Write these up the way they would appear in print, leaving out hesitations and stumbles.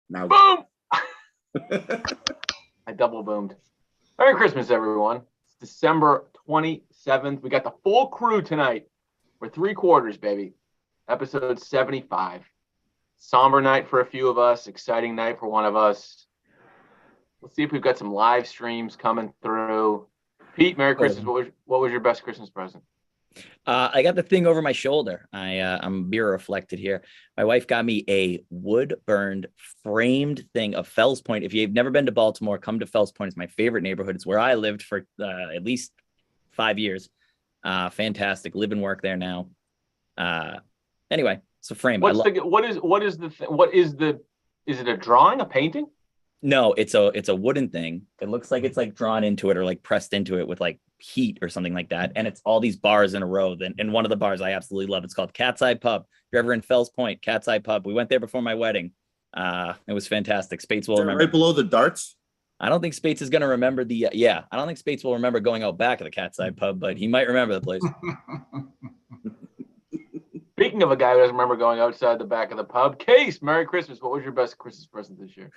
Now, Boom! I double boomed. Merry Christmas, everyone. It's December 27th. We got the full crew tonight. We're 3/4, baby. Episode 75. Somber night for a few of us. Exciting night for one of us. Let's see if we've got some live streams coming through. Pete, Merry Christmas. What was your best Christmas present? I got the thing over my shoulder. I'm beer reflected here. My wife got me a wood-burned framed thing of Fells Point. If you've never been to Baltimore, come to Fells Point. It's my favorite neighborhood. It's where I lived for at least 5 years. Fantastic. Live and work there now. Anyway, it's a frame. Is it a drawing, a painting? No, it's a wooden thing. It looks like it's like drawn into it or like pressed into it with like heat or something like that. And it's all these bars in a row. And one of the bars I absolutely love, it's called Cat's Eye Pub. If you're ever in Fells Point, Cat's Eye Pub. We went there before my wedding. It was fantastic. Spates will remember. Right below the darts? I don't think Spates is going to remember I don't think Spates will remember going out back of the Cat's Eye Pub, but he might remember the place. Speaking of a guy who doesn't remember going outside the back of the pub, Case, Merry Christmas. What was your best Christmas present this year?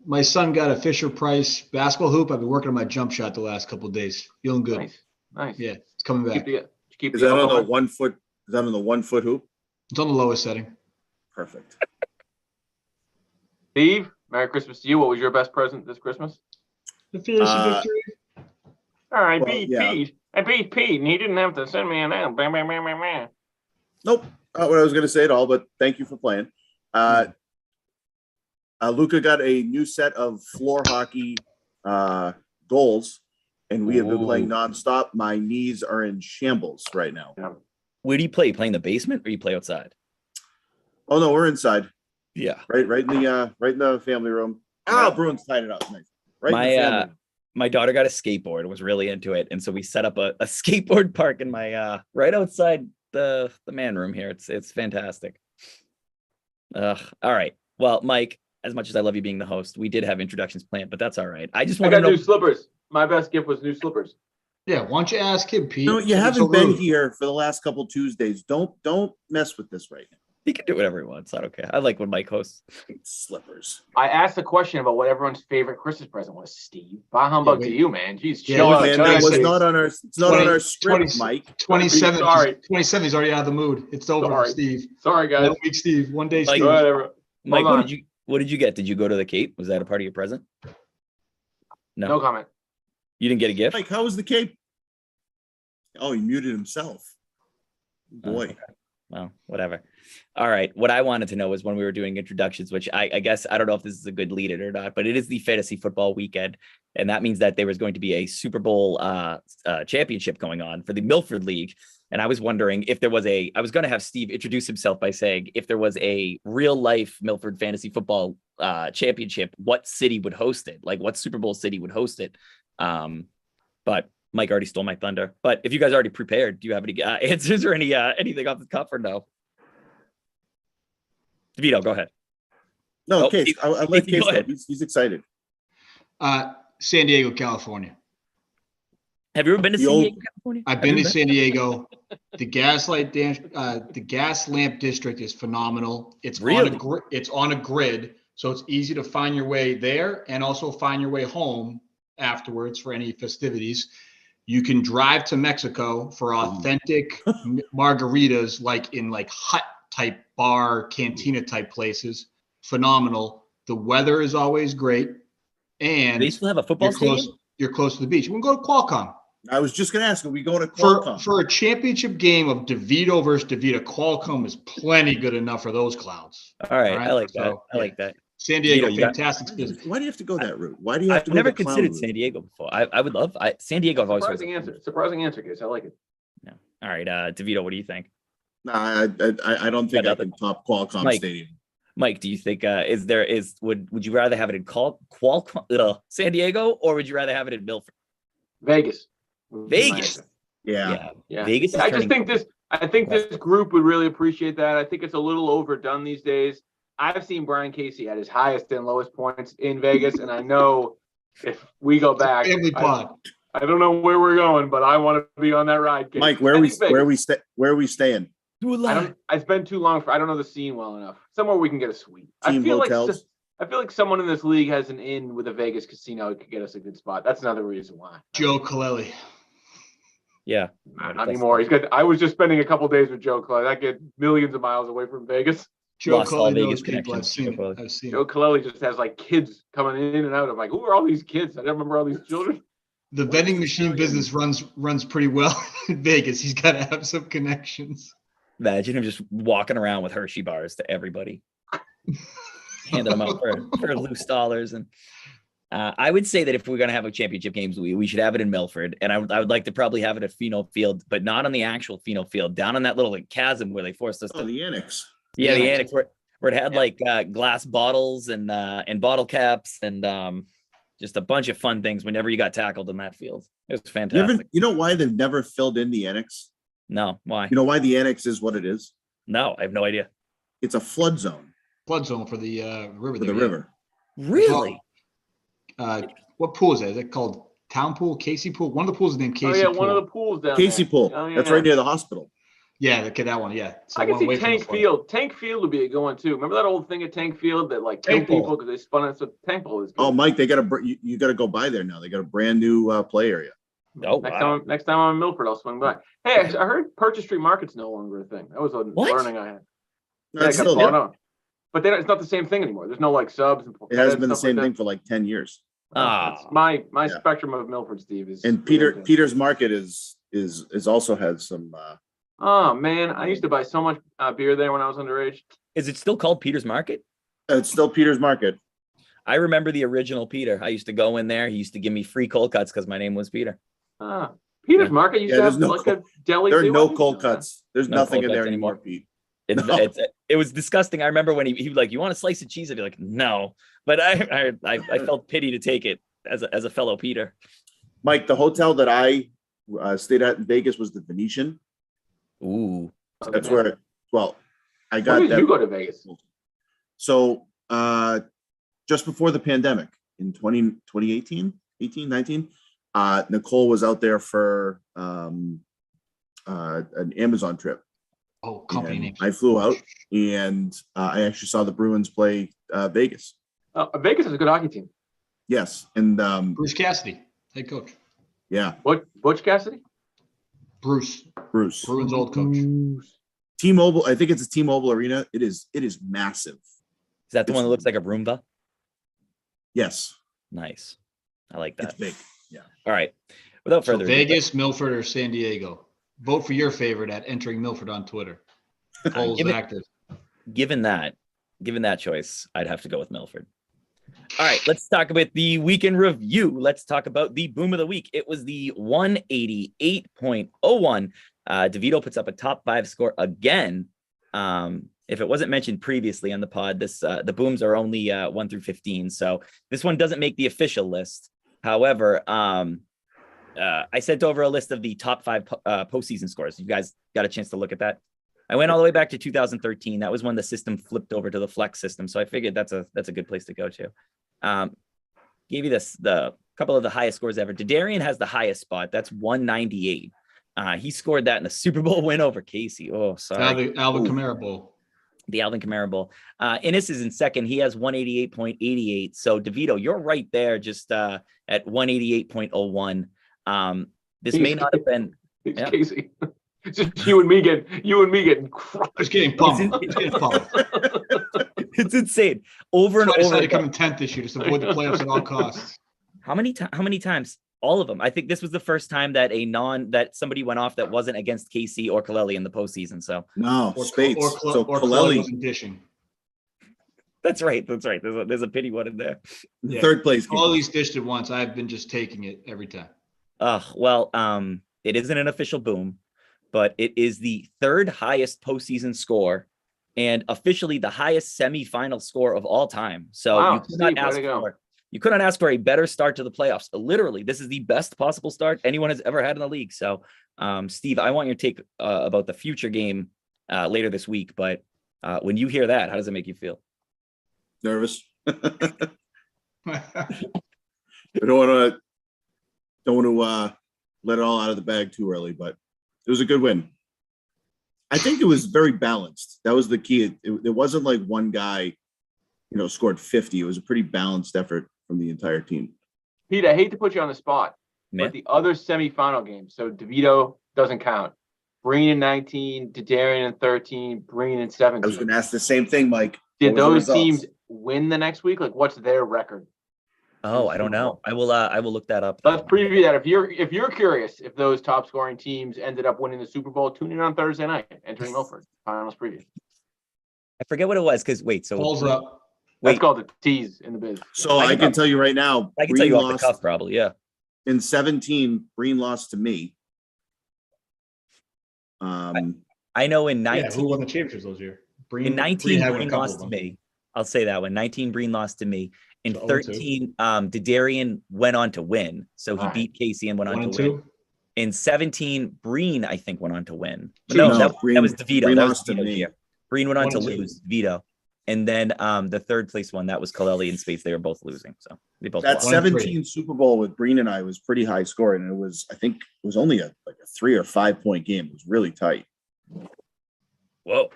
My son got a Fisher-Price basketball hoop. I've been working on my jump shot the last couple of days. Feeling good. Nice. Yeah, it's coming back. Is that on the 1 foot? Is that on the 1 foot hoop? It's on the lowest setting. Perfect. Steve, Merry Christmas to you. What was your best present this Christmas? The fantasy victory. All right, Pete. I beat Pete, and he didn't have to send me an M. Bam, bam, bam, bam, bam. Nope, not what I was going to say at all. But thank you for playing. Luca got a new set of floor hockey goals, and we have been playing nonstop. My knees are in shambles right now. Yeah. Where do you play? You play in the basement or you play outside? Oh no, we're inside. Yeah, right in the family room. Bruins tied it up. Nice. Right. My daughter got a skateboard and was really into it, and so we set up a skateboard park in my right outside the man room here. It's fantastic. All right. Well, Mike, as much as I love you being the host, we did have introductions planned, but that's all right. I got new slippers. My best gift was new slippers. Yeah, why don't you ask him, Pete? No, you haven't been here for the last couple Tuesdays. Don't mess with this right now. He can do whatever he wants. I don't care. I like when Mike hosts. Slippers. I asked a question about what everyone's favorite Christmas present was, Steve. Bah humbug to you, man. Jeez, chill out. Man, that was not on our. It's not on our script, Mike. 27. Sorry, 27. He's already out of the mood. It's over for Steve. Sorry, guys. 1 week, Steve. 1 day, Mike, Steve. Whatever. Mike, what did you get? Did you go to the Cape? Was that a part of your present? No comment. You didn't get a gift? Mike, how was the Cape? Oh, he muted himself. Boy. Okay. Well, whatever. All right. What I wanted to know was when we were doing introductions, which I guess, I don't know if this is a good lead in or not, but it is the fantasy football weekend. And that means that there was going to be a Super Bowl championship going on for the Milford League. And I was wondering if I was going to have Steve introduce himself by saying, if there was a real life Milford fantasy football championship, what city would host it? Like what Super Bowl city would host it? But Mike already stole my thunder. But if you guys are already prepared, do you have any answers or anything off the cuff or no? DeVito, go ahead. No, Case. I like Case. He's excited. San Diego, California. Have you ever been to San Diego, California? I've been to San Diego. The gas lamp district is phenomenal. It's on a grid, so it's easy to find your way there and also find your way home afterwards for any festivities. You can drive to Mexico for authentic margaritas, like in hut type bar, cantina type places. Phenomenal. The weather is always great. And they still have a football stadium? You're close to the beach. We can go to Qualcomm. I was just going to ask, are we going to Qualcomm? For a championship game of DeVito versus DeVito, Qualcomm is plenty good enough for those clouds. All right. I like that. I like that. San Diego, fantastic. Why do you have to go that route? Why do you have to? I've never considered San Diego before. I would love San Diego. I've always surprising answer, guys. I like it. Yeah. All right, DeVito, what do you think? I don't think I can top Qualcomm Stadium. Mike, do you think would you rather have it in Qualcomm, San Diego, or would you rather have it in Milford? Vegas. Yeah. Vegas. I think this group would really appreciate that. I think it's a little overdone these days. I've seen Brian Casey at his highest and lowest points in Vegas, and I know if we go back, family pod. I don't know where we're going, but I want to be on that ride. Casey. Mike, where are we staying? It's been too long I don't know the scene well enough. Somewhere we can get a suite. Team I feel hotels. I feel like someone in this league has an inn with a Vegas casino who could get us a good spot. That's another reason why. Joe Colelli. Yeah. Not anymore. I was just spending a couple days with Joe Colelli. That get millions of miles away from Vegas. Joe Lost all Colelli knows Vegas people. I've connections. seen it. I've seen Joe it. Colelli just has like kids coming in and out. I'm like, who are all these kids? I don't remember all these children. The vending machine business runs pretty well in Vegas. He's got to have some connections. Imagine him just walking around with Hershey bars to everybody, handing them out for loose dollars. And I would say that if we're going to have a championship games, we should have it in Milford. And I would like to probably have it at Pheno Field, but not on the actual Pheno Field, down on that little like, chasm where they forced us to. The annex. Yeah, the annex where it had like glass bottles and bottle caps and just a bunch of fun things whenever you got tackled in that field. It was fantastic. You know why they've never filled in the annex? No, why? You know why the annex is what it is? No, I have no idea. It's a flood zone. Flood zone for the river. For the river. Really? What pool is that? Is it called Town Pool, Casey Pool? One of the pools is named Casey Pool. One of the pools down Casey there. Pool. Oh, yeah. That's right near the hospital. Yeah, okay, that one. Yeah. So I can one see away from Tank the flood. Field. Tank Field would be a good one too. Remember that old thing at Tank Field that like killed Tank Bowl. people because they spun it? So Tank Bowl is good. Oh, Mike, they got you got to go by there now. They got a brand new play area. Oh, Next time I'm in Milford, I'll swing by. Hey, I heard Purchase Street Market's no longer a thing. That was a learning I had. No, it's it got still bought there. out. But then it's not the same thing anymore. There's no like subs. And It hasn't been the stuff same like thing for like 10 years. That's my spectrum of Milford, Steve, is. And Peter's Market is also has some. Oh man, I used to buy so much beer there when I was underage. Is it still called Peter's Market? It's still Peter's Market. I remember the original Peter. I used to go in there. He used to give me free cold cuts because my name was Peter. Peter's Market used to have like a deli. There are too. no cold cuts. There's No nothing cold in there cuts anymore, Pete. It was disgusting. I remember when he was like, "You want a slice of cheese?" I'd be like, "No," but I felt pity to take it as a fellow Peter. Mike, the hotel that I stayed at in Vegas was the Venetian. Ooh, That's where. Well, I got When did that. you go to Vegas? So just before the pandemic in 2018, 19, Nicole was out there for an Amazon trip. Oh, company And name. I flew out and I actually saw the Bruins play Vegas. Vegas is a good hockey team. Yes. And Bruce Cassidy, head coach. yeah, Butch Cassidy? Bruce, Bruce. Bruins old coach. T-Mobile, I think it's a T-Mobile arena. It is massive. is that the one that looks like a Roomba? Yes. Nice, I like that. It's big. Yeah. All right, without So further ado, Vegas, Milford, or San Diego. Vote for your favorite at Entering Milford on Twitter. Polls active. given that choice, I'd have to go with Milford. All right, let's talk about the weekend review. Let's talk about the boom of the week. It was the 188.01. DeVito puts up a top 5 score again. If it wasn't mentioned previously on the pod, the booms are only 1 through 15, so this one doesn't make the official list. However, I sent over a list of the top 5 postseason scores. You guys got a chance to look at that? I went all the way back to 2013. That was when the system flipped over to the flex system. So I figured that's a good place to go to. Gave you the couple of the highest scores ever. Dadarian has the highest spot. That's 198. He scored that in a Super Bowl win over Casey. Oh, sorry. Alvin Kamara Bowl. The Alvin Kamara Bowl. Innis is in second. He has 188.88. So DeVito, you're right there, just at 188.01. This may not have been Casey. Just you and me getting crushed. It's getting pumped. It's insane. Over and I decided over. to come in 10th this year, just avoid the playoffs at all costs. How many times? All of them. I think this was the first time that somebody went off that wasn't against KC or Kaleli in the postseason. So No, Spates. So Kaleli Kaleli wasn't dishing. that's right. There's a pity one in there. Yeah. third place. All these dished it once. I've been just taking it every time. Well, it isn't an official boom, but it is the third highest postseason score and officially the highest semifinal score of all time. So Wow, you could not ask for a better start to the playoffs. Literally, this is the best possible start anyone has ever had in the league. So, Steve, I want your take about the future game later this week. But when you hear that, how does it make you feel? Nervous. I don't want to let it all out of the bag too early, but it was a good win. I think it was very balanced. That was the key. It wasn't like one guy, scored 50. It was a pretty balanced effort from the entire team. Pete, I hate to put you on the spot, Man. but the other semifinal games, so DeVito doesn't count. Breen in 19, Darian in 13, Breen in 17. I was going to ask the same thing, Mike. Did those teams win the next week? Like, what's their record? Oh, I don't know. I will look that up. Let's preview that. If you're curious if those top scoring teams ended up winning the Super Bowl, tune in on Thursday night. Entering Milford. Finals preview. I forget what it was because Balls up. That's called the tease in the biz. So I can tell you right now. I can tell you off the cuff probably. Yeah. In 17, Breen lost to me. I know in 19. Yeah, who won the championships those year? In 19, Breen lost to me. I'll say that one. 19, Breen lost to me. In 13, Darian went on to win. So he beat Casey and went on to win. In 17, Breen, I think, went on to win. But no, that was DeVito. Breen that lost was to me. Breen went on to lose, DeVito. And then the third place one, that was Kaleli and Spates. They were both losing. So they both that lost. 17 Super Bowl with Breen and I was pretty high scoring. And I think it was only a 3 or 5 point game. It was really tight. Whoa,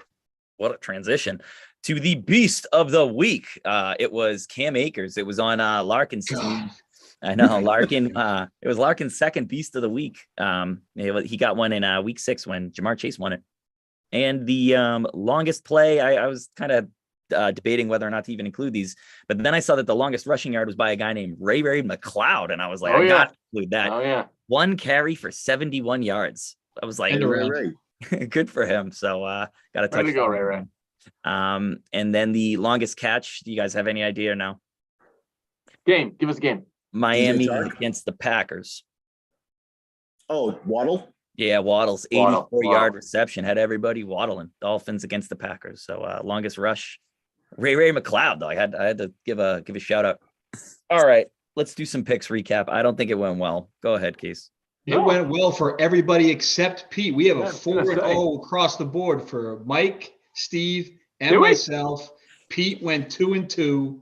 what a transition to the beast of the week. It was Cam Akers. It was on Larkin's team. I know Larkin. It was Larkin's second beast of the week. He got one in week 6 when Jamar Chase won it. And the longest play, I was kind of debating whether or not to even include these, but then I saw that the longest rushing yard was by a guy named Ray McLeod, and I was like, I got to include that. Oh yeah, 1 carry for 71 yards. I was like, Ray. Good for him. So got to touch. Way to go, Ray. And then the longest catch. Do you guys have any idea now? Give us a game. Miami against the Packers. Oh, Waddle. Yeah, Waddle's 84-yard reception had everybody waddling. Dolphins against the Packers. So longest rush. Ray McLeod, though. I had to give a shout out. All right, let's do some picks recap. I don't think it went well. Go ahead, Case. It went well for everybody except Pete. We have a 4-0 across the board for Mike, Steve, and myself. Pete went 2-2,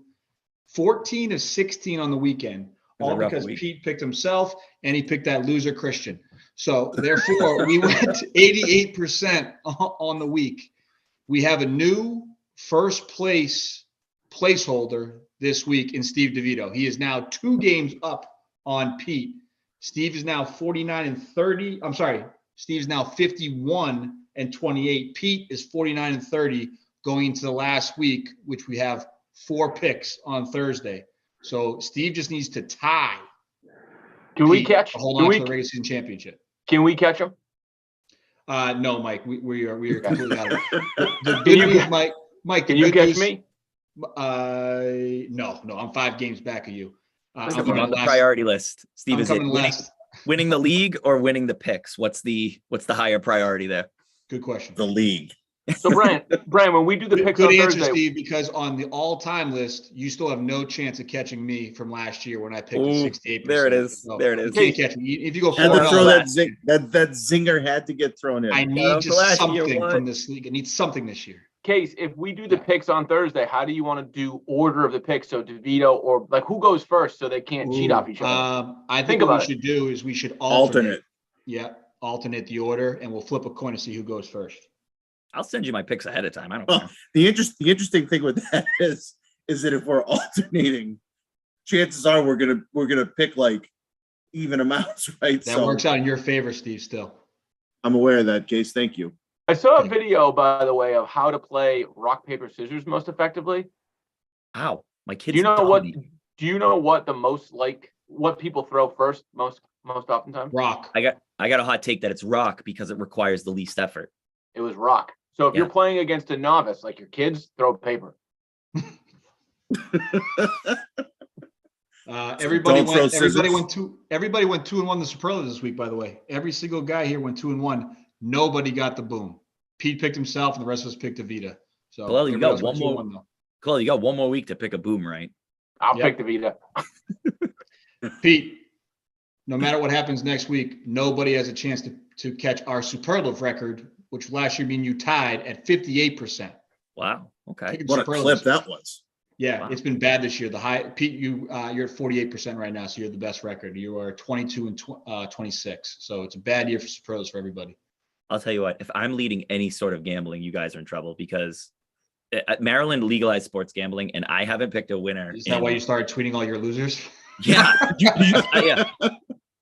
14 of 16 on the weekend, all because Pete picked himself and he picked that loser Christian. So therefore, we went 88% on the week. We have a new first place placeholder this week in Steve DeVito. He is now 2 games up on Pete. Steve is now 49-30. I'm sorry. Steve's now 51-28. Pete is 49-30 going into the last week, which we have 4 picks on Thursday. So Steve just needs to tie. Can we catch? Hold on to the regular season championship. Can we catch him? No, Mike. We are completely out of it. The good news, Mike. Can you catch me? No. I'm 5 games back of you. I'm on the priority list. Steve, is it winning the league or winning the picks? What's the higher priority there? Good question. The league. So Brian, when we do the picks good on answer, Thursday, Steve, because on the all-time list, you still have no chance of catching me from last year when I picked 68%. There it is. So there it is. You can't catch me. If you go 4 had to throw that zinger had to get thrown in. I need just something from this league. I need something this year. Case, if we do the picks on Thursday, how do you want to do order of the picks? So DeVito or like who goes first so they can't cheat off each other? I think what we should do is we should alternate. Yeah, alternate the order, and we'll flip a coin to see who goes first. I'll send you my picks ahead of time. I don't care. The interesting thing with that is that if we're alternating, chances are we're gonna pick like even amounts, right? That works out in your favor, Steve. Still, I'm aware of that, Case. Thank you. I saw a video, by the way, of how to play rock, paper, scissors most effectively. Wow, my kids. Do you know what the most what people throw first most oftentimes? Rock. I got a hot take that it's rock because it requires the least effort. It was rock. So if you're playing against a novice, like your kids, throw paper. Everybody went 2-1 the superlatives this week, by the way. Every single guy here went 2-1. Nobody got the boom. Pete picked himself, and the rest of us picked DeVito. So well, you got one more. Cool, you got one more week to pick a boom, right? I'll pick DeVito. Pete, no matter what happens next week, nobody has a chance to catch our superlative record, which last year mean you tied at 58%. Wow. Okay. What a clip that was. Yeah, wow. It's been bad this year. The high, Pete, you're at 48% right now, so you're the best record. You are 22-26, so it's a bad year for superlatives for everybody. I'll tell you what, if I'm leading any sort of gambling, you guys are in trouble because Maryland legalized sports gambling and I haven't picked a winner. Is that why you started tweeting all your losers? Yeah. Yeah.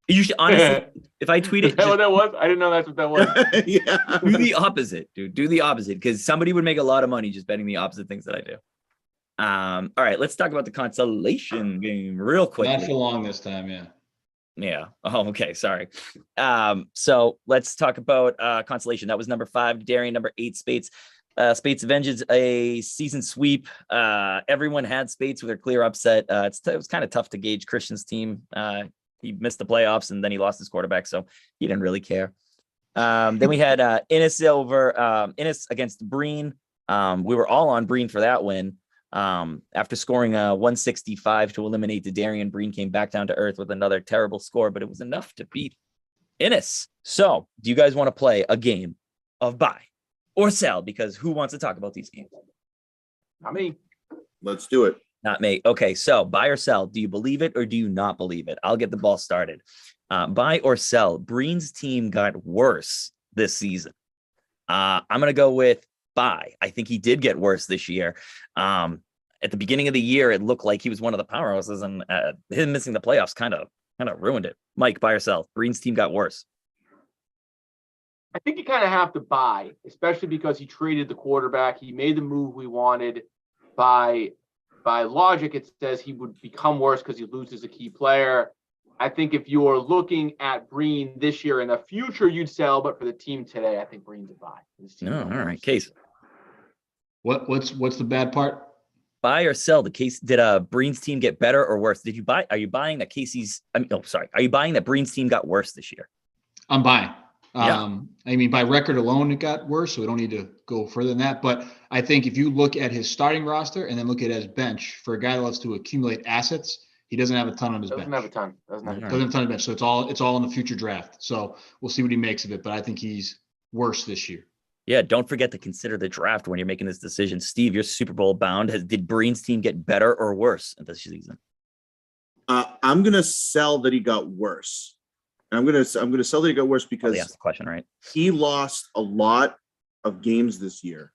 You should honestly, if I tweet Is it, that what that was? I didn't know that's what that was. Yeah. do the opposite, dude. Do the opposite because somebody would make a lot of money just betting the opposite things that I do. All right, let's talk about the consolation game real quickly. Not for long this time, yeah. Yeah. Oh, okay. Sorry. So let's talk about consolation. That was number 5, Darian, number 8, Spates. Spates avenges a season sweep. Everyone had Spates with a clear upset. It was kind of tough to gauge Christian's team. He missed the playoffs and then he lost his quarterback, so he didn't really care. Then we had Innis Innis against Breen. We were all on Breen for that win. After scoring 165 to eliminate the Darian, Breen came back down to earth with another terrible score, but it was enough to beat Innis. So do you guys want to play a game of buy or sell? Because who wants to talk about these games? Not me. Let's do it. Not me. Okay, so buy or sell. Do you believe it or do you not believe it? I'll get the ball started. Buy or sell. Breen's team got worse this season. I'm going to go with buy. I think he did get worse this year. At the beginning of the year, it looked like he was one of the powerhouses, and him missing the playoffs kind of ruined it. Mike, buy or sell. Breen's team got worse. I think you kind of have to buy, especially because he traded the quarterback. He made the move we wanted. By logic, it says he would become worse because he loses a key player. I think if you're looking at Breen this year in the future, you'd sell, but for the team today, I think Breen's a buy. Oh, all right, Case. What's the bad part? Buy or sell. The Case did Breen's team get better or worse? Did you buy? Are you buying that Casey's? Are you buying that Breen's team got worse this year? I'm buying. Yeah. I mean, by record alone, it got worse, so we don't need to go further than that. But I think if you look at his starting roster and then look at his bench, for a guy that loves to accumulate assets, he doesn't have a ton on his bench. Doesn't have a ton on the bench. So it's all in the future draft. So we'll see what he makes of it. But I think he's worse this year. Yeah, don't forget to consider the draft when you're making this decision. Steve, you're Super Bowl bound. Did Breen's team get better or worse this season? I'm gonna sell that he got worse. And I'm gonna sell that he got worse because They asked the question, right? he lost a lot of games this year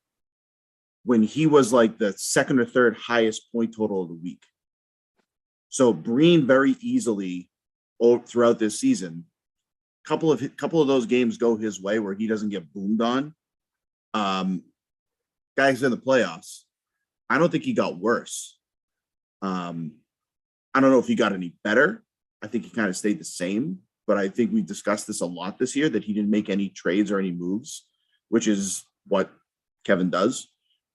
when he was like the second or third highest point total of the week. So Breen very easily throughout this season, couple of those games go his way where he doesn't get boomed on. Guys in the playoffs, I don't think he got worse. I don't know if he got any better. I think he kind of stayed the same. But I think we discussed this a lot this year that he didn't make any trades or any moves, which is what Kevin does.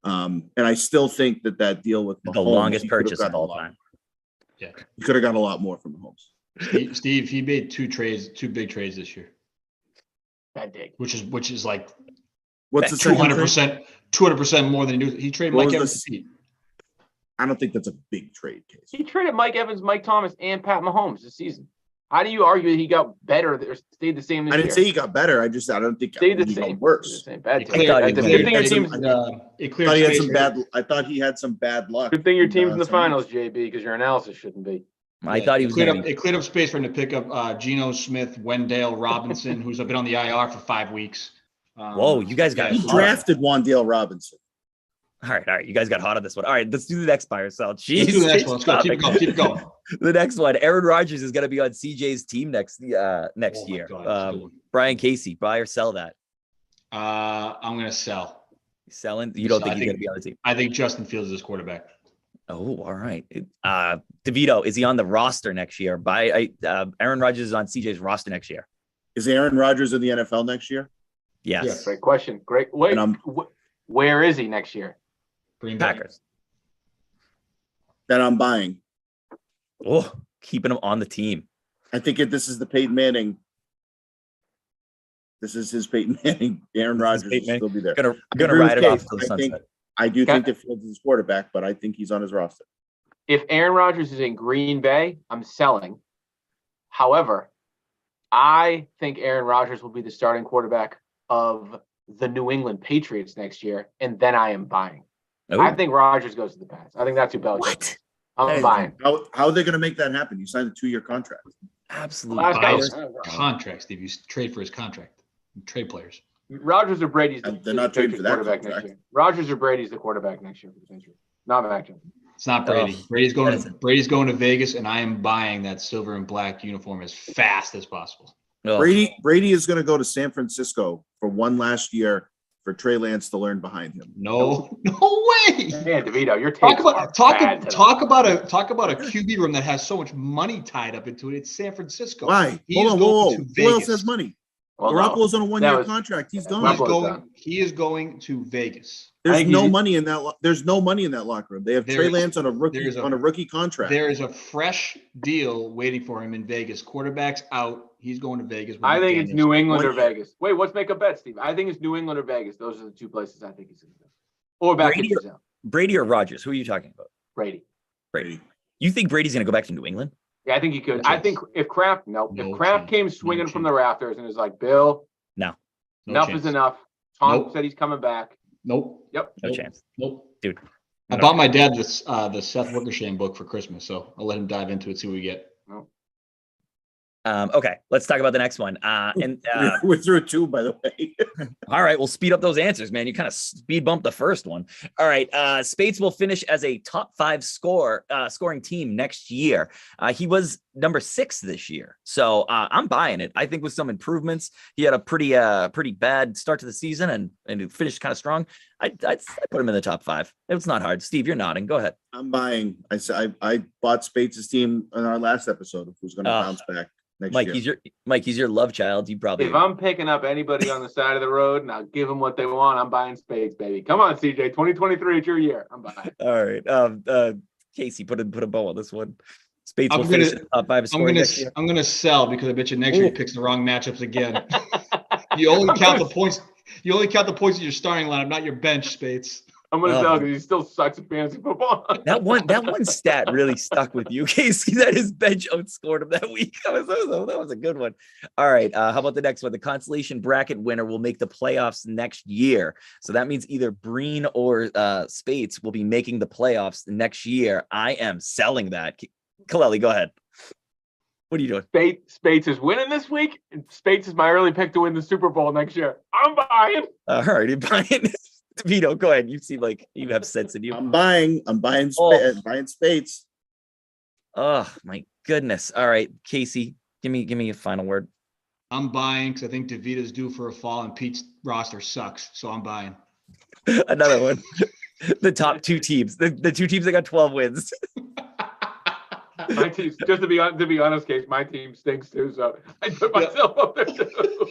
And I still think that deal with Mahomes, the longest purchase of all time. Yeah, he could have got a lot more from Mahomes. Steve, he made two big trades this year. Bad dig. Which is like What's the 200% more than he traded Mike Evans. I don't think that's a big trade case. He traded Mike Evans, Mike Thomas, and Pat Mahomes this season. How do you argue that he got better or stayed the same this I year? didn't say he got better. I don't think stayed the he same. got worse. The same. Bad It take. cleared- Good it thing your cleared- team's. It I cleared thought he had space some for- bad. I thought he had some bad luck. Good thing your team's in the some finals, weeks. JB, because your analysis shouldn't be. I thought he was cleared going up. to be. It cleared up space for him to pick up Geno Smith, Wendell Robinson, who's been on the IR for 5 weeks. Whoa, you guys got He hot. drafted Wandale Robinson. All right. You guys got hot on this one. All right, let's do the next buy or sell. Jeez, Let's do the next one. Let's go. Keep it going. The next one. Aaron Rodgers is going to be on CJ's team next Oh year. my God, Brian Casey, buy or sell that? I'm going to sell. Selling? You don't think he's going to be on the team? I think Justin Fields is his quarterback. Oh, all right. DeVito, is he on the roster next year? Aaron Rodgers is on CJ's roster next year. Is Aaron Rodgers in the NFL next year? Yes. Yes. Great question. Great. Wait, And where is he next year? Green Bay. Packers. That I'm buying. Oh, keeping him on the team. I think this is the Peyton Manning. This is his Peyton Manning. Aaron Rodgers will still be there. Gonna agree ride with it off Case. to the I think- sunset. I do think that Fields is his quarterback, but I think he's on his roster. If Aaron Rodgers is in Green Bay, I'm selling. However, I think Aaron Rodgers will be the starting quarterback of the New England Patriots next year, and then I am buying. Oh, I think Rodgers goes to the Pats. I think that's who Belichick. what? is. I'm buying. How are they going to make that happen? You signed a 2-year contract. Absolutely. Last Buy guy his was- contract, Steve. You trade for his contract. Trade players. Rodgers or Brady's They're not trading for that quarterback next contract. year. Rodgers or Brady's the quarterback next year for the Patriots. Not Mac Jones. It's not Brady. Brady's going to Vegas, and I am buying that silver and black uniform as fast as possible. Oh. Brady is going to go to San Francisco for one last year for Trey Lance to learn behind him. No way. Man, DeVito, you're talk about a QB room that has so much money tied up into it. It's San Francisco. Why? Hold on, whoa. Who else has money? Well, Garoppolo's on a one-year contract. He's gone. He is going to Vegas. There's no money in that. There's no money in that locker room. They have Trey Lance on a rookie contract. There is a fresh deal waiting for him in Vegas. Quarterback's out. He's going to Vegas. I think it's New England or Vegas. Wait, let's make a bet, Steve. I think it's New England or Vegas. Those are the two places I think he's going to go. Or back to Brazil. Brady or Rodgers? Who are you talking about? Brady. You think Brady's going to go back to New England? Yeah, I think he could. I think if Kraft came swinging from the rafters and is like, Bill, enough is enough. Tom said he's coming back. Nope. Yep. No chance. Nope. Dude. I bought my dad this the Seth Wickersham book for Christmas, so I'll let him dive into it, see what we get. Nope. Okay, let's talk about the next one. We're through it too, by the way. All right, we'll speed up those answers, man. You kind of speed bumped the first one. All right, Spates will finish as a top 5 scoring team next year. He was number 6 this year, so I'm buying it. I think with some improvements, he had a pretty bad start to the season and it finished kind of strong. I put him in the top 5. It's not hard. Steve, you're nodding. Go ahead. I'm buying. I bought Spates' team in our last episode. Who's going to bounce back? Mike, year. He's your love child. You probably. If I'm picking up anybody on the side of the road and I'll give them what they want, I'm buying Spades, baby. Come on, CJ. 2023, it's your year. I'm buying. All right. Casey, put a bow on this one. Spades will finish in the top 5 scoring next year. I'm gonna sell because I bet you next year he picks the wrong matchups again. You only count the points. You only count the points in your starting lineup, not your bench, Spades. I'm gonna tell because he still sucks at fantasy football. That one stat really stuck with you, Casey. That his bench outscored him that week. That was a good one. All right. How about the next one? The consolation bracket winner will make the playoffs next year. So that means either Breen or Spates will be making the playoffs next year. I am selling that. Kaleli, go ahead. What are you doing? Spates is winning this week. And Spates is my early pick to win the Super Bowl next year. I'm buying. All right, you're buying. Vito, go ahead. You seem like you have sense in you. I'm buying Spates. Oh my goodness. All right, Casey, give me a final word. I'm buying because I think DeVito's due for a fall and Pete's roster sucks. So I'm buying. Another one. The top 2 teams. The 2 teams that got 12 wins. My team, just to be honest, Case, my team stinks too. So I put myself up there too.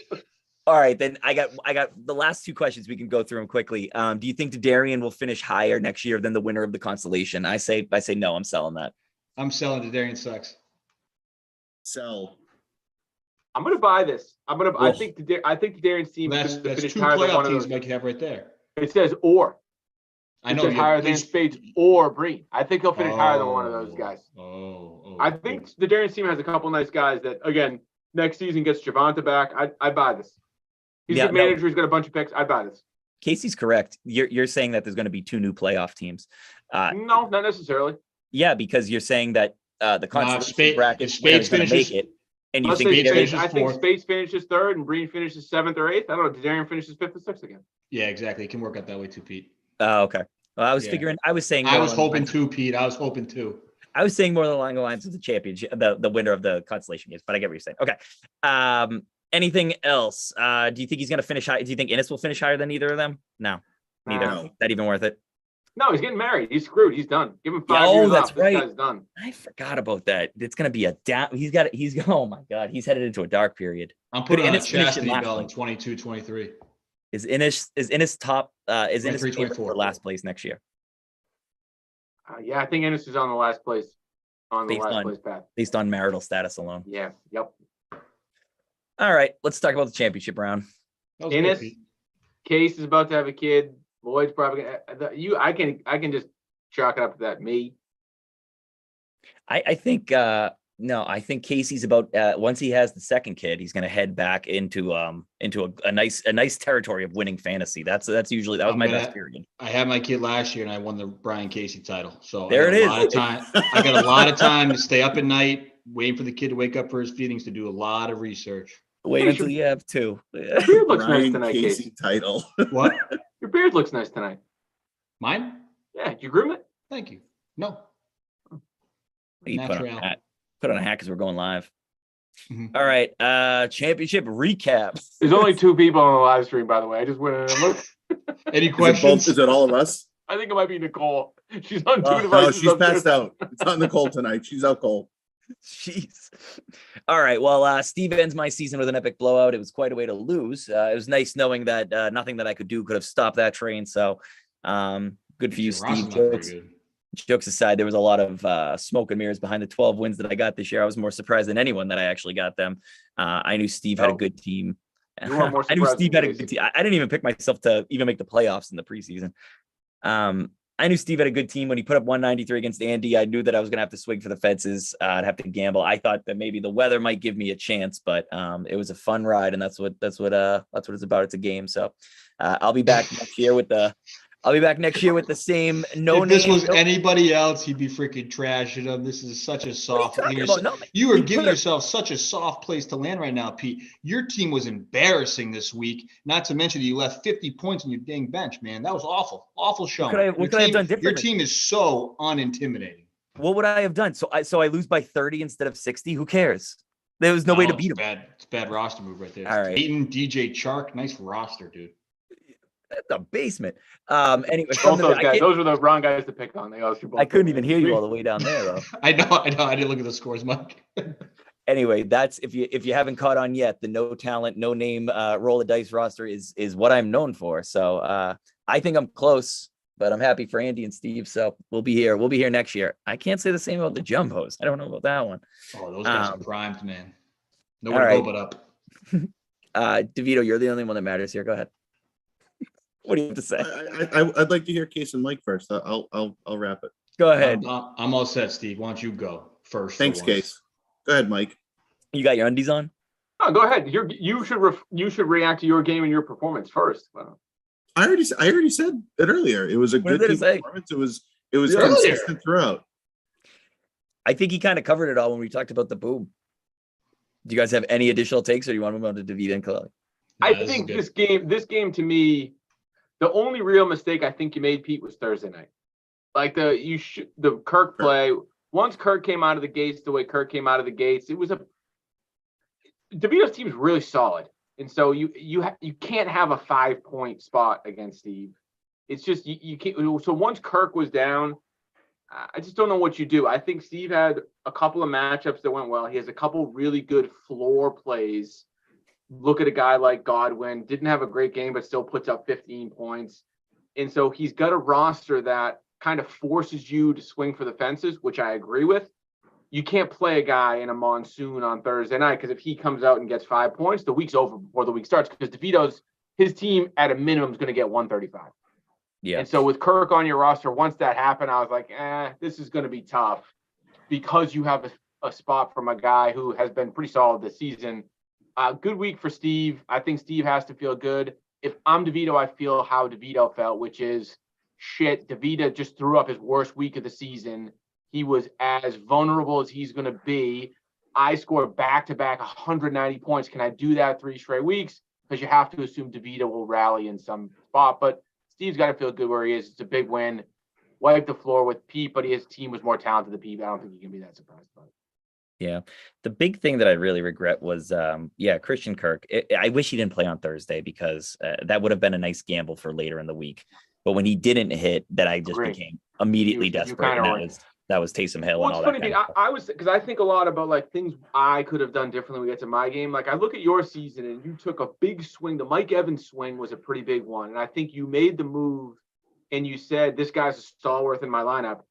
All right, then I got the last 2 questions. We can go through them quickly. Do you think Darian will finish higher next year than the winner of the consolation? I say no. I'm selling that. I'm selling. Darian sucks. Sell. I'm gonna buy this. I think Darian's team that's finish 2 higher than one playoff of teams those. Like you have right there. It says or. I know. Higher than Spades or Breen. I think he'll finish higher than one of those guys. I think the Darian's team has a couple nice guys that again next season gets Javonte back. I buy this. He's a good manager. He's got a bunch of picks. I buy this. Casey's correct. You're saying that there's going to be 2 new playoff teams. No, not necessarily. Yeah, because you're saying that the consolation bracket is going to make it, and you think I think Space finishes 3rd and Breen finishes 7th or 8th. I don't know. Darian finishes 5th or 6th again. Yeah, exactly. It can work out that way too, Pete. Oh, okay. Well, I was figuring. I was saying. I was hoping too, Pete. I was hoping too. I was saying more along the lines of the championship, the winner of the consolation games. But I get what you're saying. Okay. Anything else? Do you think he's going to finish high? Do you think Ennis will finish higher than either of them? No, neither. No. That even worth it? No, he's getting married. He's screwed. He's done. Give him 5 years. That's off. right. This guy's done. I forgot about that. It's going to be a down. Oh my God. He's headed into a dark period. I'm putting on a chastity belt belt in 22, 23. Is Ennis top? Is Ennis 24 for last place next year? Yeah, I think Ennis is on the last place. Place path. Based on marital status alone. Yeah. Yep. All right, let's talk about the championship round. Ennis, Case is about to have a kid. Lloyd's probably gonna. I can just chalk it up to that. Me. I think I think Casey's about once he has the second kid, he's going to head back into a nice territory of winning fantasy. That was my best period. I had my kid last year and I won the Brian Casey title. So there it is. I got a lot of time to stay up at night, waiting for the kid to wake up for his feedings to do a lot of research. Wait until you have two. Your beard looks nice Ryan tonight, Casey Case. title. What? Your beard looks nice tonight. Mine? Yeah, did you groom it? Thank you. No. You put on a Natural. hat. Put on a hat because we're going live. Mhm. All right. Championship recap. There's only 2 people on the live stream, by the way. I just went in and looked. Any Is it, questions? is it all of us? I think it might be Nicole. She's on 2 No, devices. she's upstairs. passed out. It's not Nicole tonight. She's out cold. Jeez. All right. Well, Steve ends my season with an epic blowout. It was quite a way to lose. It was nice knowing that nothing that I could do could have stopped that train. So good for you, Steve. Jokes aside, there was a lot of smoke and mirrors behind the 12 wins that I got this year. I was more surprised than anyone that I actually got them. I knew Steve had a good team. You are more I knew surprised Steve than had a good team. I didn't even pick myself to even make the playoffs in the preseason. I knew Steve had a good team. When he put up 193 against Andy, I knew that I was going to have to swing for the fences. I'd have to gamble. I thought that maybe the weather might give me a chance, but it was a fun ride, and that's what it's about. It's a game. So I'll be back next year with the same If this was anybody else, he'd be freaking trashing him. This is such a soft. You are giving yourself such a soft place to land right now, Pete. Your team was embarrassing this week. Not to mention that you left 50 points on your dang bench, man. That was awful. Awful showing. What could I have done differently? Your team is so unintimidating. What would I have done? So I lose by 30 instead of 60. Who cares? There was no way to beat him. It's bad roster move right there. All right. Peyton, DJ Chark, nice roster, dude. That's the basement. Anyway, Both those guys, those were the wrong guys to pick on. I couldn't even hear you all the way down there, though. I know. I didn't look at the scores, Mike. Anyway, that's if you haven't caught on yet, the no talent, no name roll the dice roster is what I'm known for. So I think I'm close, but I'm happy for Andy and Steve. So we'll be here. We'll be here next year. I can't say the same about the Jumbos. I don't know about that one. Oh, those guys are primed, man. Nowhere to go but up. DeVito, you're the only one that matters here. Go ahead. What do you have to say? I'd like to hear Case and Mike first. I'll wrap it. Go ahead. I'm all set, Steve. Why don't you go first? Thanks, Case. Go ahead, Mike. You got your undies on? Oh, go ahead. You should react to your game and your performance first. I already said it earlier. It was a good team performance. It was consistent throughout. I think he kind of covered it all when we talked about the boom. Do you guys have any additional takes, or do you want to move on to DeVito and Chloe? I think this game to me, the only real mistake I think you made, Pete, was Thursday night. Like the Kirk play. Once Kirk came out of the gates, the way Kirk came out of the gates, it was DeVito's team is really solid, and so you can't have a 5-point spot against Steve. It's just you can't. So once Kirk was down, I just don't know what you do. I think Steve had a couple of matchups that went well. He has a couple really good floor plays. Look at a guy like Godwin, didn't have a great game, but still puts up 15 points. And so he's got a roster that kind of forces you to swing for the fences, which I agree with. You can't play a guy in a monsoon on Thursday night, because if he comes out and gets 5 points, the week's over before the week starts, because DeVito's, his team at a minimum is going to get 135. Yeah. And so with Kirk on your roster, once that happened, I was like, this is going to be tough, because you have a spot from a guy who has been pretty solid this season. Good week for Steve. I think Steve has to feel good. If I'm DeVito, I feel how DeVito felt, which is shit. DeVito just threw up his worst week of the season. He was as vulnerable as he's going to be. I scored back-to-back 190 points. Can I do that 3 straight weeks? Because you have to assume DeVito will rally in some spot. But Steve's got to feel good where he is. It's a big win. Wiped the floor with Pete, but his team was more talented than Pete. I don't think he can be that surprised by it. Yeah. The big thing that I really regret was, Christian Kirk. I wish he didn't play on Thursday, because that would have been a nice gamble for later in the week. But when he didn't hit, that I just became immediately desperate. And that was Taysom Hill and all that. Funny, I was, because I think a lot about like things I could have done differently when we get to my game. Like I look at your season and you took a big swing. The Mike Evans swing was a pretty big one. And I think you made the move and you said, this guy's a stalwart in my lineup.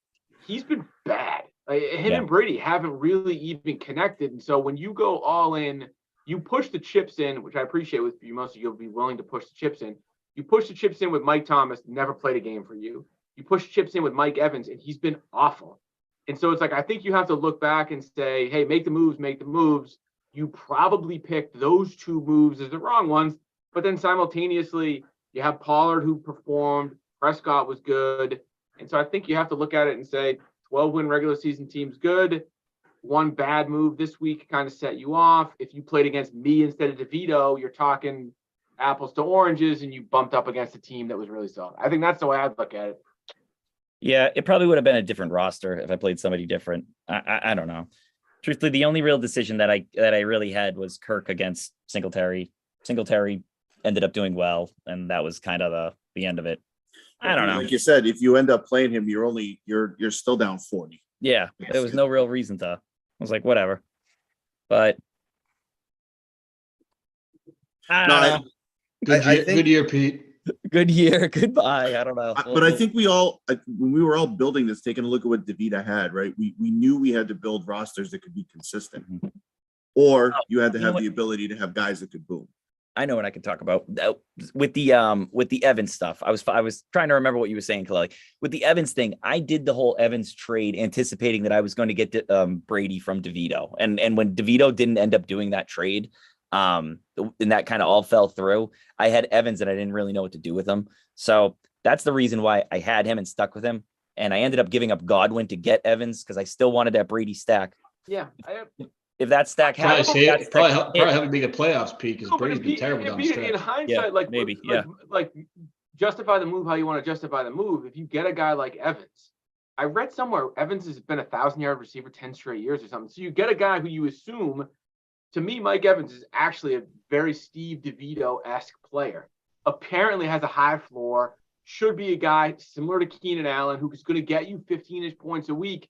He's been bad. Him and Brady haven't really even connected. And so when you go all in, you push the chips in, which I appreciate with you. Most of you'll be willing to push the chips in. You push the chips in with Mike Thomas, never played a game for you. You push chips in with Mike Evans, and he's been awful. And so it's like, I think you have to look back and say, hey, make the moves. You probably picked those 2 moves as the wrong ones. But then simultaneously, you have Pollard who performed. Prescott was good. And so I think you have to look at it and say, 12-win regular season team's good. one bad move this week kind of set you off. If you played against me instead of DeVito, you're talking apples to oranges, and you bumped up against a team that was really solid. I think that's the way I'd look at it. Yeah, it probably would have been a different roster if I played somebody different. I don't know. Truthfully, the only real decision that I really had was Kirk against Singletary. Singletary ended up doing well, and that was kind of the end of it. I don't know. Like you said, if you end up playing him, you're still down 40. Yeah, there was no real reason to. I was like, whatever. But I don't know. Good year, Pete. Good year. Goodbye. I don't know. But I think we all, when we were all building this, taking a look at what DeVita had, right? We knew we had to build rosters that could be consistent, or you had to have the ability to have guys that could boom. I know what I can talk about with the Evans stuff. I was trying to remember what you were saying, Kaleli. With the Evans thing, I did the whole Evans trade anticipating that I was going to get Brady from DeVito, and when DeVito didn't end up doing that trade, and that kind of all fell through, I had Evans and I didn't really know what to do with him. So that's the reason why I had him and stuck with him. And I ended up giving up Godwin to get Evans because I still wanted that Brady stack. Yeah. If that stack happens, probably help me get playoffs, Pete, because Brady's been terrible down the stretch. In hindsight, yeah, like maybe, like justify the move how you want to justify the move. If you get a guy like Evans, I read somewhere Evans has been 1,000-yard receiver 10 straight years or something. So you get a guy who you assume. To me, Mike Evans is actually a very Steve DeVito-esque player. Apparently has a high floor, should be a guy similar to Keenan Allen who is going to get you 15-ish points a week.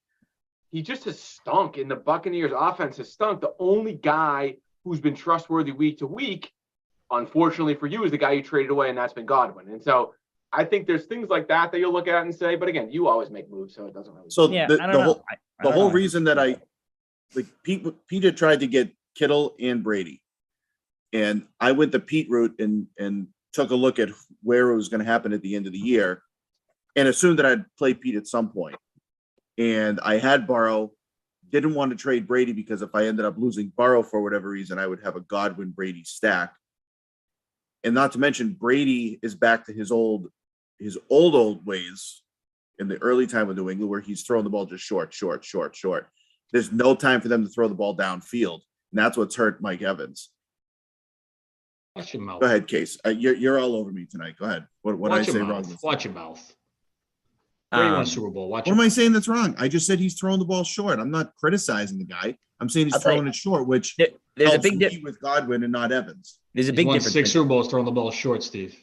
He just has stunk, and the Buccaneers offense has stunk. The only guy who's been trustworthy week to week, unfortunately for you, is the guy you traded away, and that's been Godwin. And so I think there's things like that you'll look at and say, but again, you always make moves, so it doesn't really. So yeah, the whole reason that Pete had tried to get Kittle and Brady, and I went the Pete route and took a look at where it was going to happen at the end of the year, and assumed that I'd play Pete at some point. And I had Burrow, didn't want to trade Brady because if I ended up losing Burrow for whatever reason, I would have a Godwin Brady stack. And not to mention, Brady is back to his old ways in the early time of New England, where he's throwing the ball just short. There's no time for them to throw the ball downfield. And that's what's hurt Mike Evans. Watch your mouth. Go ahead, Case. You're all over me tonight. Go ahead. What I say wrong? Watch your mouth. Brady won Super Bowl. What am I saying that's wrong? I just said he's throwing the ball short. I'm not criticizing the guy. I'm saying he's throwing it short, which there's helps a big me with Godwin and not Evans. There's a big difference. 6 Super Bowls throwing the ball short, Steve.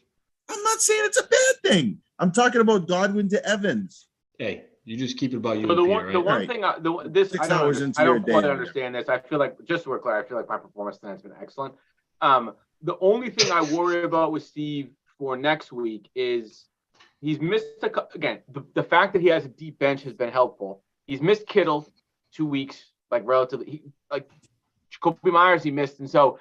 I'm not saying it's a bad thing. I'm talking about Godwin to Evans. Hey, you just keep it about you. So the one right? Thing, I don't quite understand this. I feel like, just so we're clear, I feel like my performance tonight has been excellent. The only thing I worry about with Steve for next week is he's missed the fact that he has a deep bench has been helpful. He's missed Kittle 2 weeks, like relatively, like Jacoby Myers he missed, and so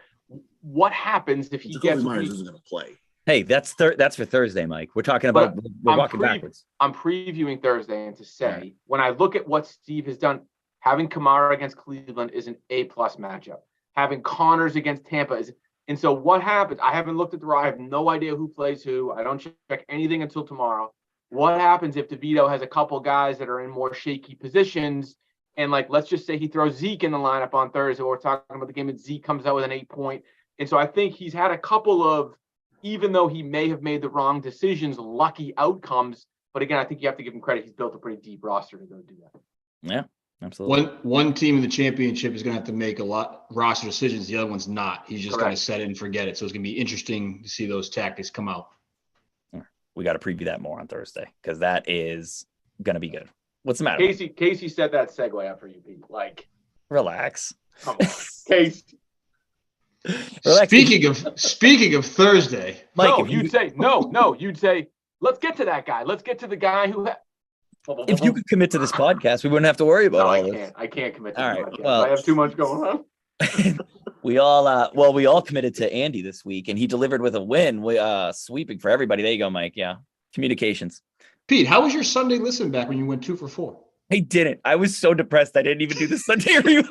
what happens if he Jacoby Myers isn't going to play? Hey, that's for Thursday, Mike. We're talking about we're walking backwards. I'm previewing Thursday, and to say when I look at what Steve has done, having Kamara against Cleveland is an A+ matchup. Having Connors against Tampa is. And so what happens? I haven't looked at I have no idea who plays who. I don't check anything until tomorrow. What happens if DeVito has a couple guys that are in more shaky positions? And let's just say he throws Zeke in the lineup on Thursday. We're talking about the game that Zeke comes out with an 8-point. And so I think he's had a couple of, even though he may have made the wrong decisions, lucky outcomes. But again, I think you have to give him credit. He's built a pretty deep roster to go do that. Yeah. Absolutely. One team in the championship is going to have to make a lot roster decisions. The other one's not. He's just going to set it and forget it. So it's going to be interesting to see those tactics come out. We got to preview that more on Thursday because that is going to be good. What's the matter? Casey set that segue up for you, Pete. Relax. Come on, Casey. Speaking of Thursday, Mike, you'd say, let's get to that guy. Let's get to the guy who. If you could commit to this podcast, we wouldn't have to worry about all this. I can't commit to all this right. podcast. Well, I have too much going on. we all committed to Andy this week, and he delivered with a win, sweeping for everybody. There you go, Mike. Yeah. Communications. Pete, how was your Sunday listen back when you went 2 for 4? I didn't. I was so depressed. I didn't even do the Sunday review.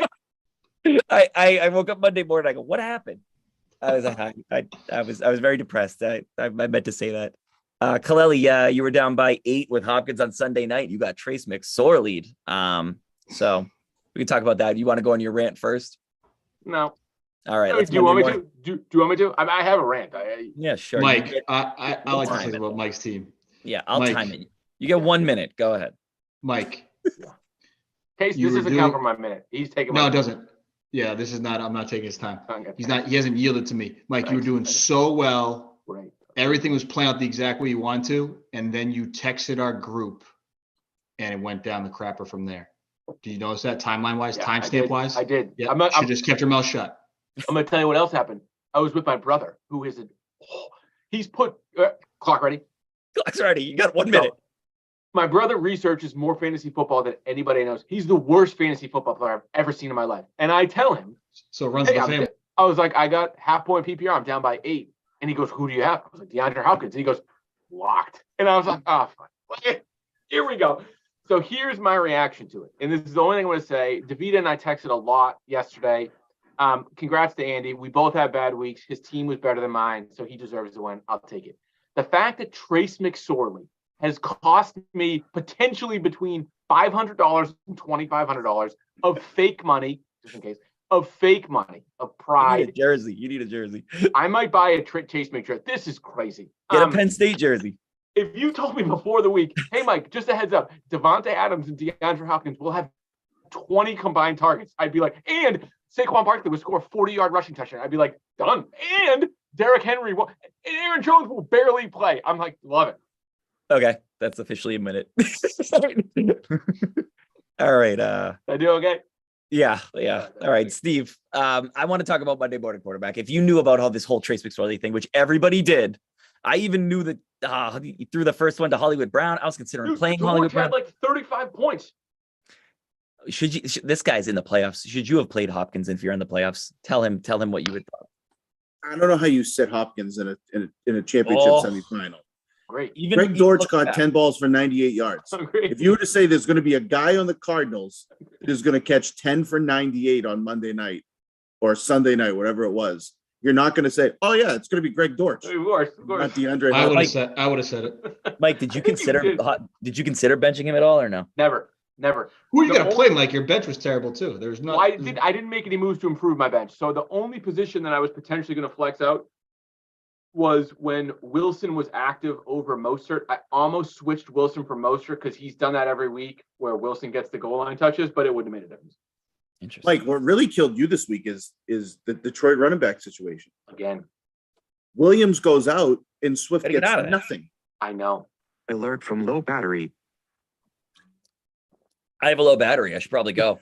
I woke up Monday morning. I go, what happened? I was very depressed. I meant to say that. Kaleli, you were down by 8 with Hopkins on Sunday night. You got Trace McSorley. So We can talk about that. You want to go on your rant first? No. All right. Do you want me to? Do you want me to? I have a rant. Yeah, sure. Mike, I like to time talk it. about Mike's team. Yeah, I'll Mike. time it. You get 1 minute. Go ahead. Mike. Case, this doesn't count for my minute. He's taking my No, it minute. doesn't. Yeah, this is not. I'm not taking his time. Okay. He hasn't yielded to me. Mike, you were doing so well. Right. Everything was playing out the exact way you want to, and then you texted our group, and it went down the crapper from there. Do you notice that timeline-wise, timestamp-wise? I did. Yeah, she just kept her mouth shut. I'm going to tell you what else happened. I was with my brother, who is he's put clock ready. Clock's ready. You got 1 minute. My brother researches more fantasy football than anybody knows. He's the worst fantasy football player I've ever seen in my life. And I tell him, so it runs in the family. I was like, I got half point PPR. I'm down by 8. And he goes, who do you have? I was like, DeAndre Hopkins. And he goes, locked. And I was like, oh, fuck. Here we go. So here's my reaction to it. And this is the only thing I'm going to say. Davida and I texted a lot yesterday. Congrats to Andy. We both had bad weeks. His team was better than mine, so he deserves to win. I'll take it. The fact that Trace McSorley has cost me potentially between $500 and $2,500 of fake money, just in case, of fake money, of pride. You need a jersey. You need a jersey. I might buy a Chase McSorley. This is crazy. Get a Penn State jersey. If you told me before the week, hey, Mike, just a heads up, Devontae Adams and DeAndre Hopkins will have 20 combined targets, I'd be like, and Saquon Barkley will score a 40-yard rushing touchdown. I'd be like, done. And Derrick Henry will, and Aaron Jones will barely play. I'm like, love it. Okay, that's officially a minute. All right. Did I do okay? Yeah. All right, Steve. I want to talk about Monday morning quarterback. If you knew about how this whole Trace McSorley thing, which everybody did, I even knew that he threw the first one to Hollywood Brown. I was considering playing Hollywood Brown. Had like 35 points. This guy's in the playoffs. Should you have played Hopkins if you're in the playoffs? Tell him what you would thought. I don't know how you sit Hopkins in a championship semifinal. Great. Greg Dortch caught 10 balls for 98 yards. Great. If you were to say there's going to be a guy on the Cardinals who's going to catch 10 for 98 on Monday night or Sunday night, whatever it was, you're not going to say, "Oh yeah, it's going to be Greg Dortch." Of course. Not DeAndre. I would have said it. Mike, did you consider benching him at all or no? Never. Who are you going to play, Mike? Your bench was terrible too. There's no. I didn't make any moves to improve my bench. So the only position that I was potentially going to flex out was when Wilson was active over Mostert. I almost switched Wilson for Mostert because he's done that every week where Wilson gets the goal line touches, but it wouldn't have made a difference. Interesting. Mike, what really killed you this week is the Detroit running back situation. Again, Williams goes out and Swift Gotta get gets out of that. nothing. I know. Alert from low battery. I have a low battery. I should probably go.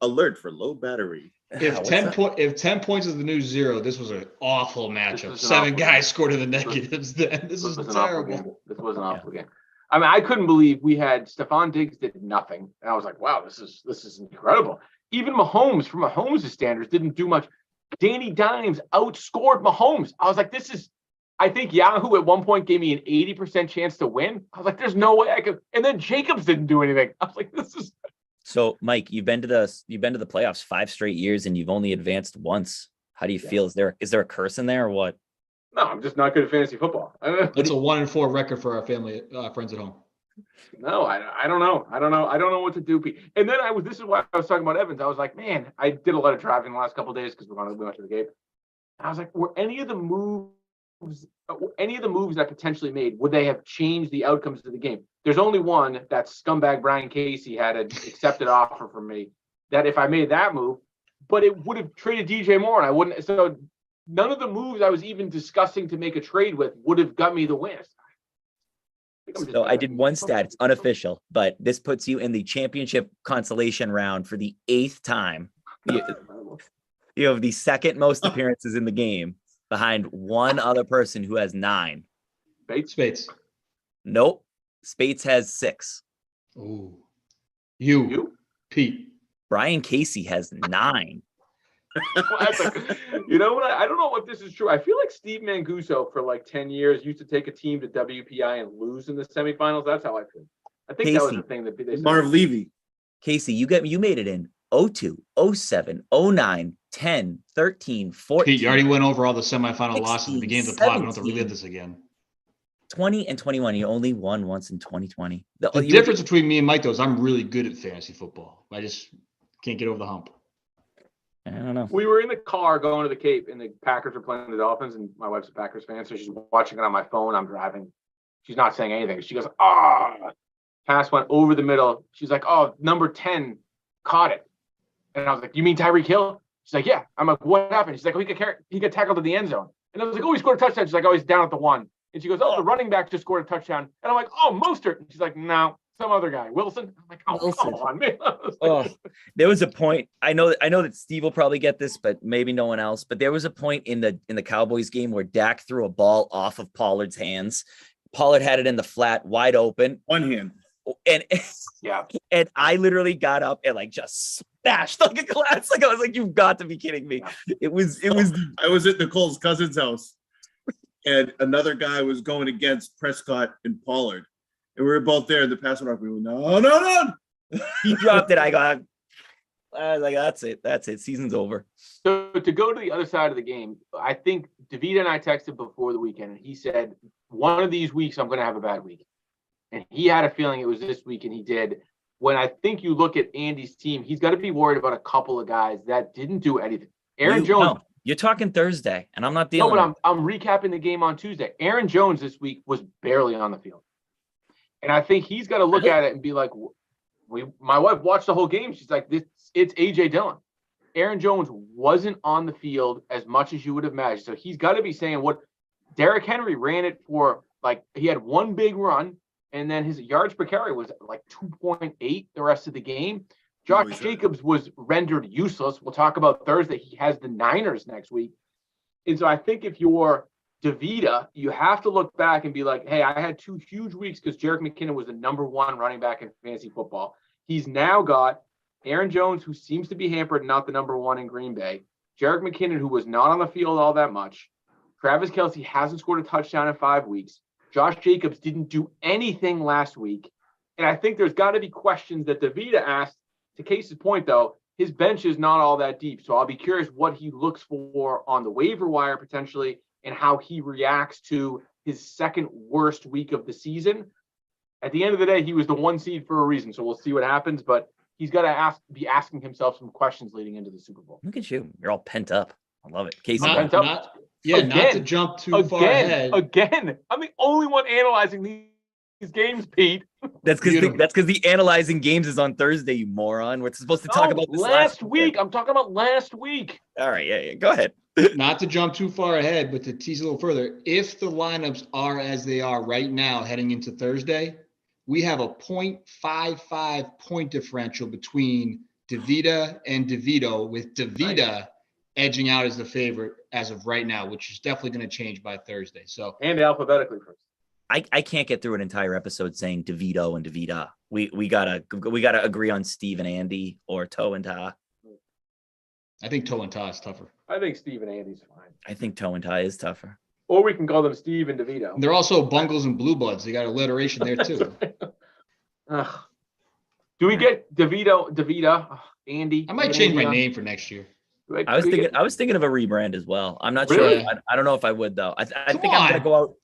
Alert for low battery. If 10 points is the new 0, this was an awful matchup. was an 7 awful guys scored in the negatives. Then this is was an awful terrible. game. This was an awful game. I mean, I couldn't believe we had Stephon Diggs did nothing. And I was like, wow, this is incredible. Even Mahomes, from Mahomes' standards, didn't do much. Danny Dimes outscored Mahomes. I was like, I think Yahoo at one point gave me an 80% chance to win. I was like, there's no way I could. And then Jacobs didn't do anything. I was like, this is. So, Mike, you've been to the playoffs 5 straight years, and you've only advanced once. How do you feel? Is there a curse in there or what? No, I'm just not good at fantasy football. It's a 1-4 record for our family friends at home. No, I don't know. I don't know what to do. And then this is why I was talking about Evans. I was like, man, I did a lot of driving the last couple of days because we went to the game. I was like, were any of the moves I potentially made, would they have changed the outcomes of the game? There's only one, that scumbag Brian Casey had an accepted offer from me that if I made that move, but it would have traded DJ Moore and I wouldn't. So none of the moves I was even discussing to make a trade with would have got me the win. So I did one stat. It's unofficial, but this puts you in the championship consolation round for the 8th time. You have the second most appearances in the game behind one other person who has 9. Spates. Nope. Spates has 6. Ooh. You? Pete. Brian Casey has 9. You know what? I don't know if this is true. I feel like Steve Manguso for like 10 years used to take a team to WPI and lose in the semifinals. That's how I feel. I think that was the thing that they said. Marv Levy. Casey, you made it in 02, 07, 09, 10, 13, 14. Pete, you already went over all the semifinal 16, losses at the beginning of the pod. We don't have to 17. relive this again. 20 and 21. You only won once in 2020. The difference between me and Mike, though, is I'm really good at fantasy football. I just can't get over the hump. I don't know. We were in the car going to the Cape, and the Packers were playing the Dolphins, and my wife's a Packers fan, so she's watching it on my phone. I'm driving. She's not saying anything. She goes, pass went over the middle. She's like, number 10 caught it. And I was like, you mean Tyreek Hill? She's like, yeah. I'm like, what happened? She's like, he got tackled in the end zone. And I was like, he scored a touchdown. She's like, he's down at the 1. And she goes, the running back just scored a touchdown. And I'm like, Mostert. And she's like, no, some other guy, Wilson. I'm like, Wilson. Come on, man. There was a point. I know that Steve will probably get this, but maybe no one else. But there was a point in the Cowboys game where Dak threw a ball off of Pollard's hands. Pollard had it in the flat, wide open. One hand. And yeah. And I literally got up and like just smashed like a glass. Like I was like, you've got to be kidding me. It was. I was at Nicole's cousin's house, and another guy was going against Prescott and Pollard. And we were both there, and the pass went off. We went, no. He dropped it. I was like, that's it. Season's over. So to go to the other side of the game, I think David and I texted before the weekend, and he said, one of these weeks I'm going to have a bad week. And he had a feeling it was this week, and he did. When I think you look at Andy's team, he's got to be worried about a couple of guys that didn't do anything. Aaron Jones. No, you're talking Thursday, and I'm not dealing. No, but I'm recapping the game on Tuesday. Aaron Jones this week was barely on the field. And I think he's got to look at it and be like, my wife watched the whole game. She's like, it's A.J. Dillon. Aaron Jones wasn't on the field as much as you would imagine. So he's got to be saying what Derrick Henry ran it for. Like, he had one big run, and then his yards per carry was like 2.8 the rest of the game. Josh Jacobs was rendered useless. We'll talk about Thursday. He has the Niners next week. And so I think if you're DeVita, you have to look back and be like, hey, I had 2 huge weeks because Jerick McKinnon was the number 1 running back in fantasy football. He's now got Aaron Jones, who seems to be hampered, not the number 1 in Green Bay. Jerick McKinnon, who was not on the field all that much. Travis Kelce hasn't scored a touchdown in 5 weeks. Josh Jacobs didn't do anything last week. And I think there's got to be questions that DeVita asked. To Case's point, though, his bench is not all that deep. So I'll be curious what he looks for on the waiver wire potentially and how he reacts to his second worst week of the season. At the end of the day, he was the 1 seed for a reason. So we'll see what happens. But he's got to be asking himself some questions leading into the Super Bowl. Look at you. You're all pent up. I love it. Casey. Pent up. Not to jump too far ahead. Again, I'm the only one analyzing these games, Pete. That's because the analyzing games is on Thursday, you moron. We're supposed to talk about this last week. I'm talking about last week. All right, yeah. Go ahead. Not to jump too far ahead, but to tease a little further, if the lineups are as they are right now heading into Thursday, we have a 0.55 point differential between DeVita and DeVito, with DeVita edging out as the favorite as of right now, which is definitely going to change by Thursday. So, and alphabetically first. I can't get through an entire episode saying DeVito and DeVita. We gotta agree on Steve and Andy or Toe and Ta. I think Toe and Ta is tougher. I think Steve and Andy's fine. I think Toe and Ta is tougher. Or we can call them Steve and DeVito. They're also Bungles and Blue Bloods. They got alliteration there too. Do we get DeVita, Andy? I might change my name for next year. I was thinking of a rebrand as well. I'm not sure. I don't know if I would though. I think I'm gonna go out.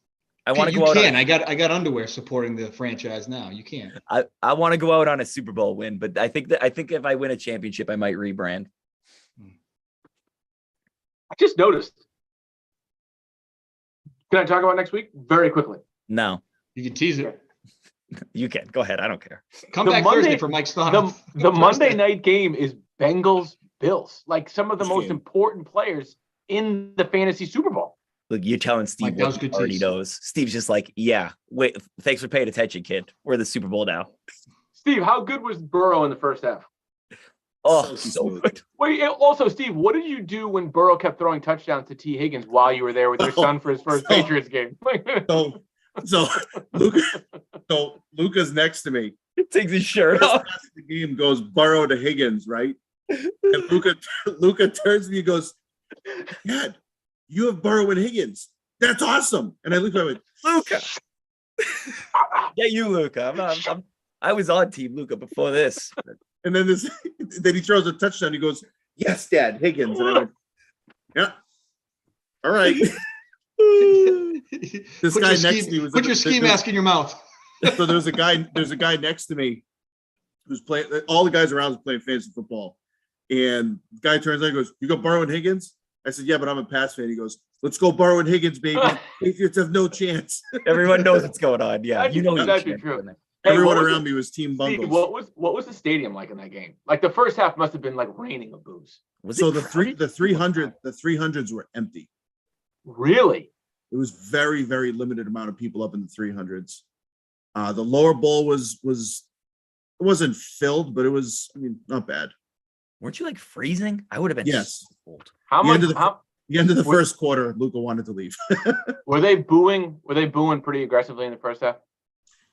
I want to go out. I got underwear supporting the franchise now. You can. I want to go out on a Super Bowl win, but I think if I win a championship, I might rebrand. I just noticed. Can I talk about next week very quickly? No. You can tease it. You can. Go ahead. I don't care. Come back Thursday for Mike Stoddard. The Monday night game is Bengals-Bills, like some of the most important players in the fantasy Super Bowl. Look, you're telling Steve what he already knows. Steve's just like, yeah, wait, thanks for paying attention, kid. We're the Super Bowl now. Steve, how good was Burrow in the first half? Oh, so good. Wait, also, Steve, what did you do when Burrow kept throwing touchdowns to T. Higgins while you were there with your son for his first Patriots game? So Luca's next to me. He takes his shirt off. The game goes Burrow to Higgins, right? And Luca turns to me and goes, Dad, you have Burrow and Higgins. That's awesome. And I looked at him and went, Luca. Yeah, you, Luca. I was on Team Luca before this. And then he throws a touchdown. He goes, yes, Dad, Higgins. And I went, yeah. All right. This Put guy your next ski- to me was Put your ski mask in your mouth. So there's a guy next to me who's playing. All the guys around is playing fantasy football, and the guy turns around and goes, "You got Burrow Higgins?" I said, "Yeah, but I'm a Pats fan." He goes, "Let's go Burrow Higgins, baby. Patriots have no chance." Everyone knows what's going on. Yeah, That'd you know be you true. should. Hey, Everyone what was around me was Team Steve, Bungles. what was the stadium like in that game? Like the first half must have been like raining of booze. So the 300s were empty. Really? It was very, very limited amount of people up in the 300s. The lower bowl was it wasn't filled, but it was, I mean, not bad. Weren't you like freezing? I would have been. Yes. So cold. How The much? end of the- How, The end of the What- first quarter, Luca wanted to leave. were they booing? Were they booing pretty aggressively in the first half?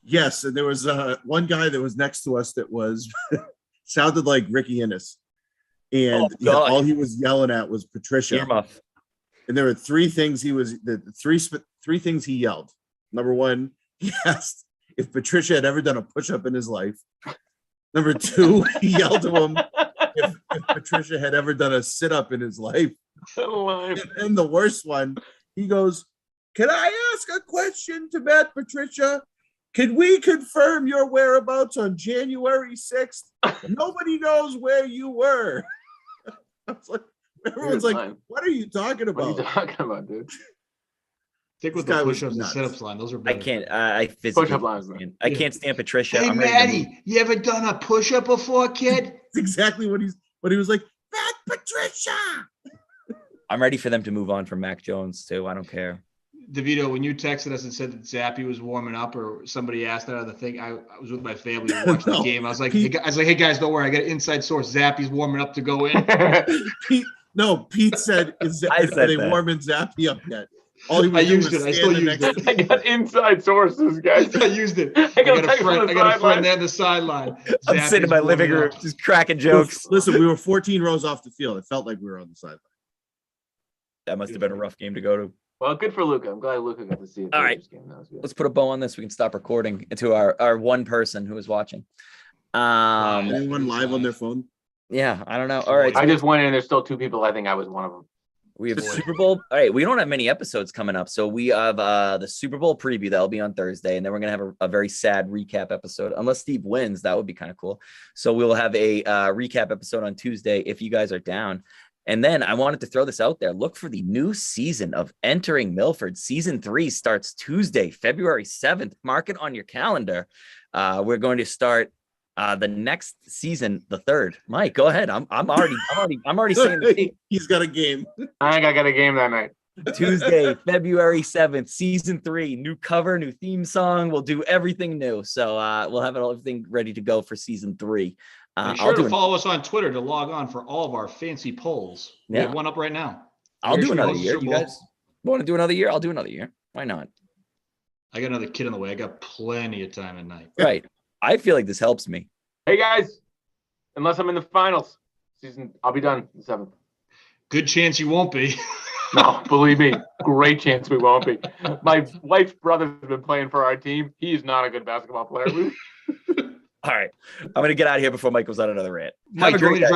Yes, and there was one guy that was next to us that was sounded like Ricky Innes, and God. all he was yelling at was Patricia. Earmuff. And there were three things three things he yelled. Number one, he asked if Patricia had ever done a push-up in his life. Number two, he yelled to him if Patricia had ever done a sit-up in his life. And the worst one, he goes, "Can I ask a question to Matt Patricia? Can we confirm your whereabouts on January 6th? Nobody knows where you were." I was like, everyone's like, "What are you talking What are about?" you talking about, dude? Stick with This the guy was push-ups and nuts. sit-ups line. Those are I better. can't. I physically. Push-up lines, man. Can't. I can't stand Patricia. Hey, I'm ready to move. Maddie, you ever done a push-up before, kid? That's exactly what he was like, "Matt Patricia." I'm ready for them to move on from Mac Jones too. I don't care. DeVito, when you texted us and said that Zappy was warming up, or somebody asked that other thing, I was with my family watching No, the game. I was like, Pete- hey guys, don't worry, I got an inside source. Zappy's warming up to go in. Pete said, I "Are said they that. warming Zappy up yet?" All he I was doing used was it. I still standing used next it. to I got inside sources, guys. I used it. I I got got a text on the I got a sideline. friend there on the sideline. I'm sitting in my Zappy's living warming room up. just cracking jokes. Listen, we were 14 rows off the field. It felt like we were on the sideline. That must have been a rough game to go to. Well, good for Luca. I'm glad Luca got to see it. All right. Game. That was good. Let's put a bow on this. We can stop recording to our one person who is watching. Anyone live on their phone? Yeah, I don't know. All right. I just went in and there's still two people. I think I was one of them. We have Super Bowl. All right, we don't have many episodes coming up, so we have the Super Bowl preview that'll be on Thursday, and then we're gonna have a very sad recap episode. Unless Steve wins, that would be kind of cool. So we'll have a recap episode on Tuesday if you guys are down. And then I wanted to throw this out there. Look for the new season of Entering Milford. Season 3 starts Tuesday, February 7th. Mark it on your calendar. We're going to start the next season, the 3rd. Mike, go ahead. I'm already saying the date. He's got a game. I think I got a game that night. Tuesday, February 7th, season 3, new cover, new theme song. We'll do everything new. So we'll have everything ready to go for season 3. Be sure to follow us on Twitter to log on for all of our fancy polls. We have one up right now. I'll do Should we another host the year. Super You Bowl? guys want to do another year? I'll do another year. Why not? I got another kid on the way. I got plenty of time at night. Right. I feel like this helps me. Hey guys, unless I'm in the finals season, I'll be done the 7th. Good chance you won't be. No, believe me, great chance we won't be. My wife's brother's been playing for our team. He's not a good basketball player. All right. I'm going to get out of here before Mike goes on another rant. Mike, Have a you want great me to day.